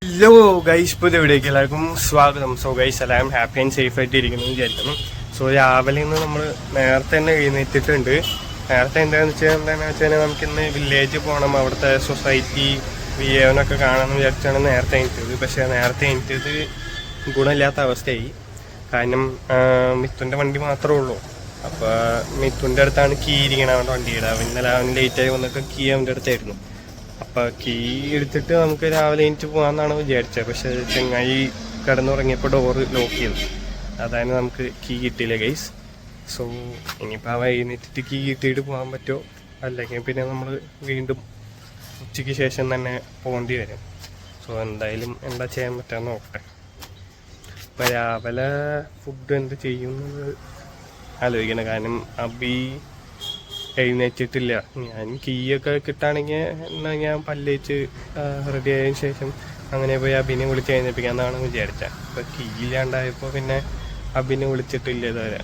Hello guys, ഇപ്പോൾ എവിടേക്ക് എല്ലാവർക്കും സ്വാഗതം. സോ ഗൈസ്, എല്ലാം ഹാപ്പി ആൻഡ് സേഫ് ആയിട്ട് ഇരിക്കുന്നു വിചാരിക്കുന്നു. സോ രാവിലെ ഇന്ന് നമ്മൾ നേരത്തെ തന്നെ എഴുന്നേറ്റിട്ടുണ്ട്. നേരത്തെ എന്താണെന്ന് വെച്ചാൽ നമുക്കിന്ന് വില്ലേജ് പോകണം, അവിടുത്തെ സൊസൈറ്റി വിയേവനൊക്കെ കാണാമെന്ന് വിചാരിച്ചാണ് നേരത്തെ എണീറ്റത്. പക്ഷേ നേരത്തെ എണീറ്റത് ഗുണമില്ലാത്ത അവസ്ഥയായി. കാരണം മിത്തുൻ്റെ വണ്ടി മാത്രമേ ഉള്ളൂ. അപ്പോൾ മിത്തുൻ്റെ അടുത്താണ് കീ ഇരിക്കണം അവൻ്റെ വണ്ടിയുടെ. ഇന്നലെ അവൻ ലേറ്റായി വന്നിട്ട് കീ അവൻ്റെ അടുത്തായിരുന്നു. അപ്പോൾ കീ എടുത്തിട്ട് നമുക്ക് രാവിലെ എണീറ്റ് പോകാമെന്നാണ് വിചാരിച്ചത്. പക്ഷേ ചെങ്ങായി കിടന്നുറങ്ങിയപ്പോൾ ഡോറ് ലോക്ക് ചെയ്തു. അതായത് നമുക്ക് കീ കിട്ടിയില്ല ഗൈസ്. സോ ഇനിയിപ്പോൾ അവ എഴുന്നേറ്റിട്ട് കീ കിട്ടിയിട്ട് പോകാൻ പറ്റുമോ, അല്ലെങ്കിൽ പിന്നെ നമ്മൾ വീണ്ടും ഉച്ചയ്ക്ക് ശേഷം തന്നെ പോകേണ്ടി വരും. സോ എന്തായാലും എന്താ ചെയ്യാൻ പറ്റുമെന്ന് നോക്കട്ടെ. ഇപ്പോൾ രാവിലെ ഫുഡ് എന്ത് ചെയ്യുമെന്ന് ആലോചിക്കണം. കാരണം അബി എഴുന്നേറ്റിട്ടില്ല. ഞാൻ കീയൊക്കെ കിട്ടുകയാണെങ്കിൽ എന്നാൽ ഞാൻ പല്ലേച്ച് റെഡി ആയതിനു ശേഷം അങ്ങനെ പോയി അബിനെ വിളിച്ച് എഴുന്നേൽപ്പിക്കാമെന്നാണ് വിചാരിച്ചത്. അപ്പോൾ കീ ഇല്ലാണ്ടായപ്പോൾ പിന്നെ അബിനെ വിളിച്ചിട്ടില്ല ഇതുവരെ.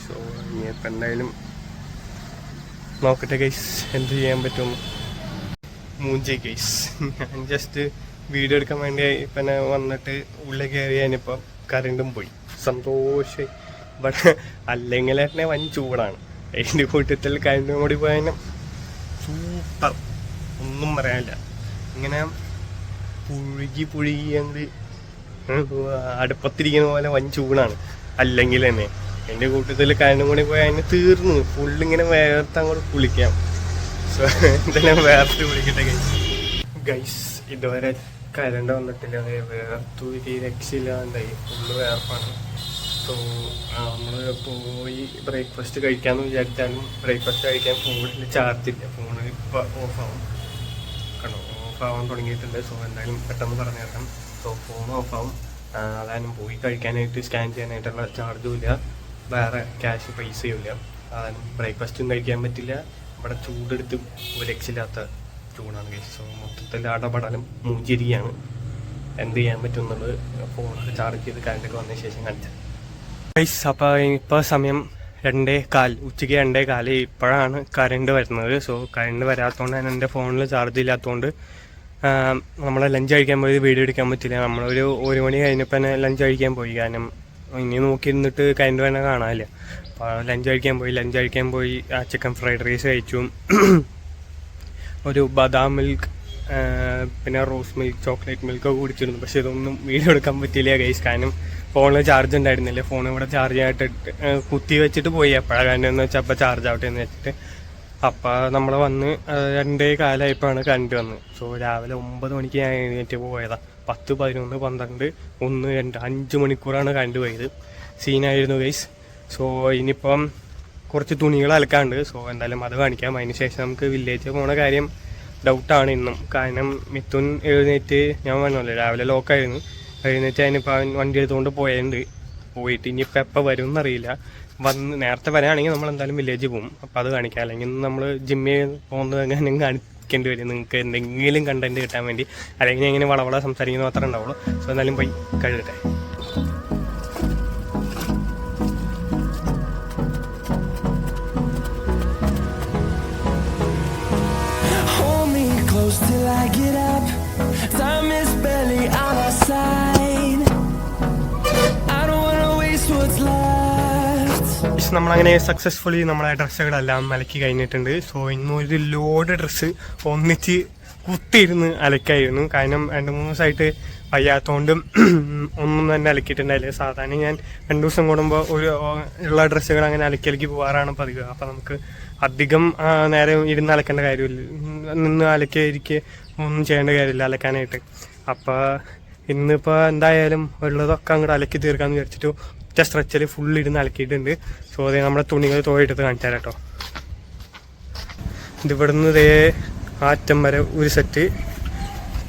സോ ഇനിയിപ്പോൾ എന്തായാലും നോക്കട്ടെ ഗൈസ്, എന്ത് ചെയ്യാൻ പറ്റും. മൂഞ്ചി ഗൈസ്, ഞാൻ ജസ്റ്റ് വീഡിയോ എടുക്കാൻ വേണ്ടി പിന്നെ വന്നിട്ട് ഉള്ളിൽ കയറി കഴിഞ്ഞപ്പോൾ കറണ്ടും പോയി. സന്തോഷം. ബട്ട് അല്ലെങ്കിൽ തന്നെ വൻ ചൂടാണ്. അതിൻ്റെ കൂട്ടത്തിൽ കരണ്ടും കൂടി പോയാൽ സൂപ്പർ, ഒന്നും പറയാനില്ല. ഇങ്ങനെ പുഴുകി അങ്ങോട്ട് അടുപ്പത്തിരിക്കുന്ന പോലെ വൻ ചൂടാണ് അല്ലെങ്കിൽ തന്നെ. എൻ്റെ കൂട്ടത്തിൽ കരണ്ടും കൂടി പോയാൽ അതിന് തീർന്നു. ഫുള്ളിങ്ങനെ വേർത്ത് അങ്ങോട്ട് കുളിക്കാം. സോ എന്തെല്ലാം വേർത്ത് കുളിക്കട്ടെ ഗൈസ്. ഇതുവരെ കരണ്ട് വന്നിട്ടില്ല. വേർത്തു രക്ഷയില്ലാണ്ടായി, ഫുള്ള് വേർപ്പാണ്. സോ നമ്മൾ പോയി ബ്രേക്ക്ഫാസ്റ്റ് കഴിക്കാമെന്ന് വിചാരിച്ചാലും ബ്രേക്ക്ഫാസ്റ്റ് കഴിക്കാൻ ഫോണിൽ ചാർജ് ഇല്ല. ഫോണ് ഇപ്പോൾ ഓഫാവും കണ്ടോ, ഓഫാവാൻ തുടങ്ങിയിട്ടുണ്ട്. സോ എന്തായാലും പെട്ടെന്ന് പറഞ്ഞു തരാം. സോ ഫോൺ ഓഫാവും. അതായത് പോയി കഴിക്കാനായിട്ട് സ്കാൻ ചെയ്യാനായിട്ടുള്ള ചാർജും ഇല്ല, വേറെ ക്യാഷ് പൈസയും ഇല്ല. അതായത് ബ്രേക്ക്ഫാസ്റ്റും കഴിക്കാൻ പറ്റില്ല. ഇവിടെ ചൂടെടുത്ത് ഒരു രക്ഷയില്ലാത്ത ചൂടാണ് ഗൈസ്. സോ മൊത്തത്തിൽ അടപടലം മൂഞ്ചിരിക്കുകയാണ്. എന്ത് ചെയ്യാൻ പറ്റും എന്നുള്ളത് ഫോണൊക്കെ ചാർജ് ചെയ്ത് കറണ്ടൊക്കെ വന്നതിന് ശേഷം കാണിച്ചത് ഗൈസ്. അപ്പോൾ ഇപ്പോൾ സമയം 2:15, ഉച്ചയ്ക്ക് 2:15. ഇപ്പോഴാണ് കറണ്ട് വരുന്നത്. സോ കറണ്ട് വരാത്തതുകൊണ്ട് തന്നെ എൻ്റെ ഫോണിൽ ചാർജ് ഇല്ലാത്തതുകൊണ്ട് നമ്മൾ ലഞ്ച് കഴിക്കാൻ പോയി വീഡിയോ എടുക്കാൻ പറ്റില്ല. നമ്മളൊരു 1 മണി കഴിഞ്ഞപ്പോൾ തന്നെ ലഞ്ച് കഴിക്കാൻ പോയി. കാരണം ഇനി നോക്കിയിരുന്നിട്ട് കറണ്ട് വേണേൽ കാണാനില്ല. അപ്പോൾ ലഞ്ച് കഴിക്കാൻ പോയി ചിക്കൻ ഫ്രൈഡ് റൈസ് കഴിച്ചു. ഒരു ബദാം മിൽക്ക് പിന്നെ റോസ് മിൽക്ക്, ചോക്ലേറ്റ് മിൽക്കൊക്കെ കുടിച്ചിരുന്നു. പക്ഷേ ഇതൊന്നും വീഡിയോ എടുക്കാൻ പറ്റിയില്ല ഗൈസ്. കാരണം ഫോണിൽ ചാർജ് ഉണ്ടായിരുന്നില്ല. ഫോൺ ഇവിടെ ചാർജ് ആയിട്ട് കുത്തി വെച്ചിട്ട് പോയി. എപ്പോഴാണ് കണ്ടെന്ന് വെച്ചാൽ അപ്പോൾ ചാർജ് ആവട്ടെ എന്ന് വെച്ചിട്ട്. അപ്പോൾ നമ്മൾ വന്ന് 2:15 കറണ്ട് വന്നത്. സോ രാവിലെ 9 മണിക്ക് ഞാൻ എഴുന്നേറ്റ് പോയതാണ്. 10, 11, 12, 1, 2, 5 മണിക്കൂറാണ് കറണ്ട് പോയത്. സീനായിരുന്നു ഗൈസ്. സോ ഇനിയിപ്പം കുറച്ച് തുണികൾ അലക്കാണ്ട്. സോ എന്തായാലും അത് കാണിക്കാം. അതിന് ശേഷം നമുക്ക് വില്ലേജ് പോണ കാര്യം ഡൗട്ടാണ് ഇന്നും. കാരണം മിഥുൻ എഴുന്നേറ്റ്, ഞാൻ പറഞ്ഞല്ലോ രാവിലെ ലോക്കായിരുന്നു, എഴുന്നേറ്റ് അതിനിപ്പോൾ അവൻ വണ്ടി എടുത്തുകൊണ്ട് പോയിട്ട് ഇനിയിപ്പോൾ എപ്പോൾ വരും എന്നറിയില്ല. നേരത്തെ വരാണെങ്കിൽ നമ്മൾ എന്തായാലും വില്ലേജ് പോകും. അപ്പോൾ അത് കാണിക്കാം. അല്ലെങ്കിൽ നമ്മൾ ജിമ്മിൽ പോകുന്നത് എങ്ങനെ കാണിക്കേണ്ടി വരും നിങ്ങൾക്ക് എന്തെങ്കിലും കണ്ടന്റ് കിട്ടാൻ വേണ്ടി. അല്ലെങ്കിൽ എങ്ങനെ വളവള സംസാരിക്കുന്ന മാത്രമേ ഉണ്ടാവുള്ളൂ. സോ എന്തായാലും പോയി കഴുകട്ടെ. Till I get up, time is barely on our side. I don't wanna waste what's left. നമ്മളങ്ങനെ സക്സസ്ഫുള്ളി നമ്മളെ ഡ്രസ്സുകളെല്ലാം അലക്കി കഴിഞ്ഞിട്ടുണ്ട്. സോ ഇന്നൊരു ലോഡ് ഡ്രസ്സ് ഒന്നിച്ച് കുത്തിയിരുന്ന് അലക്കായിരുന്നു. കാരണം 2-3 ദിവസമായിട്ട് വയ്യാത്തതുകൊണ്ടും ഒന്നും തന്നെ അലക്കിയിട്ടുണ്ടായില്ല. സാധാരണ ഞാൻ 2 ദിവസം കൂടുമ്പോൾ ഉള്ള ഡ്രസ്സുകൾ അങ്ങനെ അലക്കി പോകാറാണ് പതിവ്. അപ്പോൾ നമുക്ക് അധികം നേരം ഇരുന്ന് അലക്കേണ്ട കാര്യമില്ല, നിന്ന് അലക്കിയിരിക്കുക ഒന്നും ചെയ്യേണ്ട കാര്യമില്ല അലക്കാനായിട്ട്. അപ്പോൾ ഇന്നിപ്പോൾ എന്തായാലും ഉള്ളതൊക്കെ അങ്ങോട്ട് അലക്കി തീർക്കാമെന്ന് വിചാരിച്ചിട്ട് ഒറ്റ സ്ട്രെച്ചിൽ ഫുൾ ഇരുന്ന് അലക്കിയിട്ടുണ്ട്. സോ അതേ നമ്മുടെ തുണികൾ തോയെടുത്ത് കാണിച്ചാൽ കേട്ടോ. ഇതിവിടുന്ന് ഇതേ ആറ്റം വരെ ഒരു സെറ്റ്,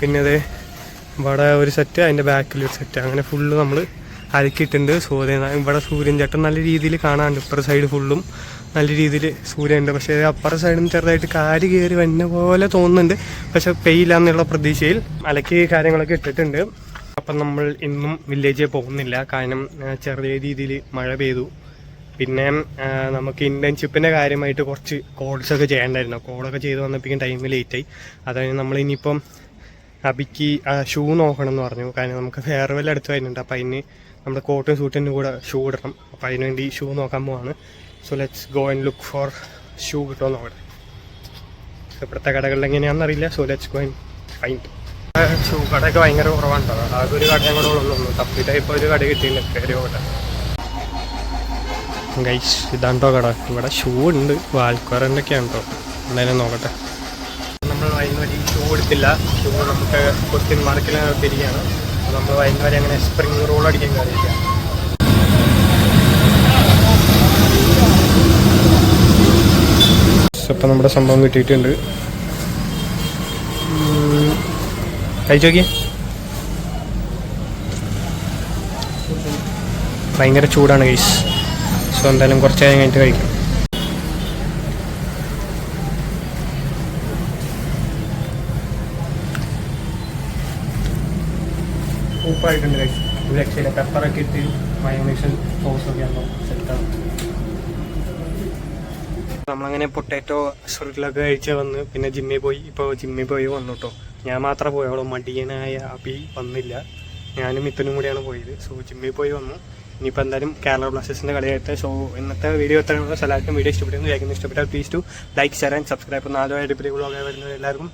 പിന്നെ ഇത് ഇവിടെ ഒരു സെറ്റ്, അതിൻ്റെ ബാക്കിൽ ഒരു സെറ്റ്, അങ്ങനെ ഫുള്ള് നമ്മൾ അലക്കിയിട്ടുണ്ട്. സോ അതേ ഇവിടെ സൂര്യൻ ചേട്ടൻ നല്ല രീതിയിൽ കാണാനുണ്ട്. ഇപ്പുറ സൈഡ് ഫുള്ളും നല്ല രീതിയിൽ സൂര്യനുണ്ട്. പക്ഷേ അപ്പുറ സൈഡിൽ നിന്ന് ചെറുതായിട്ട് കാര് കയറി വന്ന പോലെ തോന്നുന്നുണ്ട്. പക്ഷെ പെയ്യില്ല എന്നുള്ള പ്രതീക്ഷയിൽ അലക്കി കാര്യങ്ങളൊക്കെ ഇട്ടിട്ടുണ്ട്. അപ്പം നമ്മൾ ഇന്നും വില്ലേജിൽ പോകുന്നില്ല. കാരണം ചെറിയ രീതിയിൽ മഴ പെയ്തു. പിന്നെ നമുക്ക് ഇൻറ്റേൺഷിപ്പിൻ്റെ കാര്യമായിട്ട് കുറച്ച് കോഡ്സൊക്കെ ചെയ്യേണ്ടായിരുന്നു. കോഡൊക്കെ ചെയ്ത് വന്നപ്പോഴേക്കും ടൈം ലേറ്റായി. അതായത് നമ്മളിനിയിപ്പം അബിക്ക് ഷൂ നോക്കണം എന്ന് പറഞ്ഞു. കാരണം നമുക്ക് ഫെയർവെൽ അടുത്ത് വരുന്നുണ്ട്. അപ്പോൾ അതിന് നമ്മുടെ കോട്ടും സൂട്ടിൻ്റെ കൂടെ ഷൂ ഇടണം. അപ്പോൾ അതിന് വേണ്ടി ഷൂ നോക്കാൻ പോവാണ്. So let's go and look for shoe കിട്ടുമോ നോക്കട്ടെ. ഇപ്പോഴത്തെ കടകളിൽ എങ്ങനെയാണെന്നറിയില്ല. So let's go and find. Shoe കടയൊക്കെ ഭയങ്കര കുറവാണ്. ആകെ ഒരു കടയും കൂടെ ഉള്ളൂ. തപ്പിയിട്ട് ഇപ്പോൾ ഒരു കട കിട്ടിയില്ല. കയറി നോക്കട്ടെ ഗൈസ്. ഇതാണ്ടോ കട. ഇവിടെ ഷൂ ഉണ്ട്. വാൽക്കോറൻ്റെയൊക്കെയാണ് കേട്ടോ. എന്തായാലും നോക്കട്ടെ. നമ്മൾ അതിന് വഴി ഷൂ എടുത്തില്ല. ഷൂ നമുക്ക് ക്വസ്റ്റ്യൻ മാർക്കിൽ തിരികെയാണ്. നമ്മൾ അതിന് വരെ അങ്ങനെ സ്പ്രിങ് റോൾ അടിക്കാൻ കാര്യമില്ല. ഇപ്പം നമ്മുടെ സംഭവം കിട്ടിയിട്ടുണ്ട്. കഴിച്ചു നോക്കിയേ. ഭയങ്കര ചൂടാണ് ഗൈസ്. സോ എന്തായാലും കുറച്ച് നേരം കഴിഞ്ഞിട്ട് കഴിക്കാം. ഉപ്പായിട്ടുണ്ട് കഴിച്ചു. ഒരു രക്ഷയില്ല. പെപ്പറൊക്കെ ഇട്ട് മയോണൈസും സോസൊക്കെ ആകുമ്പോൾ സെറ്റാണ്. നമ്മളങ്ങനെ പൊട്ടാറ്റോ സ്പ്രിറ്റിലൊക്കെ കഴിച്ച് വന്ന് പിന്നെ ജിമ്മിൽ പോയി. ഇപ്പോൾ ജിമ്മിൽ പോയി വന്നു കേട്ടോ. ഞാൻ മാത്രമേ പോയുള്ളൂ. മടിയനായ അബി വന്നില്ല. ഞാനും മിഥുനും കൂടിയാണ് പോയത്. സോ ജിമ്മിൽ പോയി വന്നു. ഇനിയിപ്പോൾ എന്തായാലും കേരള ബ്ലാസ്റ്റേഴ്സിൻ്റെ കളിയായിട്ട്. സോ ഇന്നത്തെ വീഡിയോ എത്രയാണ്? എല്ലാവർക്കും വീഡിയോ ഇഷ്ടപ്പെടുന്നു. ഇഷ്ടപ്പെട്ടാൽ please to like, share and subscribe. 4 അടിപൊളി വ്ളോഗ് വരുന്നത് എല്ലാവർക്കും